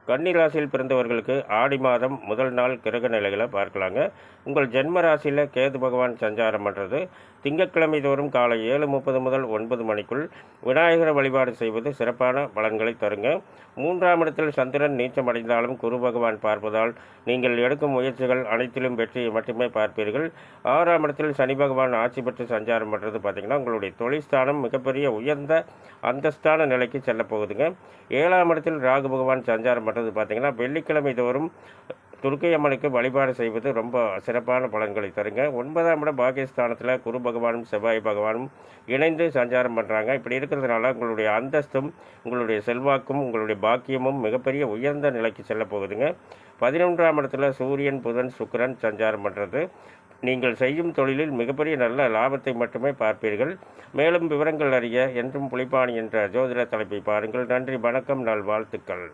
கன்னி ராசியில் பிறந்தவர்களுக்கு ஆடி மாதம் முதல் நாள் கிரக நிலைகளை பார்க்கலாங்க. உங்கள் ஜென்ம ராசியில் கேது பகவான் சஞ்சாரம் பண்ணுறது திங்கட்கிழமை தோறும் காலை 7:30 முதல் 9 மணிக்குள் விநாயகரை வழிபாடு செய்வது சிறப்பான பலன்களை தருங்க. 3ஆம் இடத்தில் சந்திரன் நீச்சமடைந்தாலும் குரு பகவான் பார்ப்பதால் நீங்கள் எடுக்கும் முயற்சிகள் அனைத்திலும் வெற்றியை மட்டுமே பார்ப்பீர்கள். 6ஆம் இடத்தில் சனி பகவான் ஆட்சி பெற்று சஞ்சாரம் பண்ணுறது பார்த்திங்கன்னா உங்களுடைய தொழில்ஸ்தானம் மிகப்பெரிய உயர்ந்த அந்தஸ்தான நிலைக்கு செல்ல போகுதுங்க. 7ஆம் இடத்தில் ராகு பகவான் சஞ்சாரம் பண்ணுறது பார்த்திங்கன்னா வெள்ளிக்கிழமை தோறும் துர்க்கை அம்மனுக்கு வழிபாடு செய்வது ரொம்ப சிறப்பான பலன்களை தருங்க. 9ஆம் இடம் பாகிஸ்தானத்தில் குரு பகவானும் செவ்வாய் பகவானும் இணைந்து சஞ்சாரம் பண்ணுறாங்க. இப்படி இருக்கிறதுனால உங்களுடைய அந்தஸ்தும் உங்களுடைய செல்வாக்கும் உங்களுடைய பாக்கியமும் மிகப்பெரிய உயர்ந்த நிலைக்கு செல்ல போகுதுங்க. 11ஆம் இடத்துல சூரியன் புதன் சுக்கிரன் சஞ்சாரம் பண்ணுறது நீங்கள் செய்யும் தொழிலில் மிகப்பெரிய நல்ல லாபத்தை மட்டுமே பார்ப்பீர்கள். மேலும் விவரங்கள் அறிய என்றும் புலிப்பாணி என்ற ஜோதிட தலைப்பை பாருங்கள். நன்றி, வணக்கம், நல்வாழ்த்துக்கள்.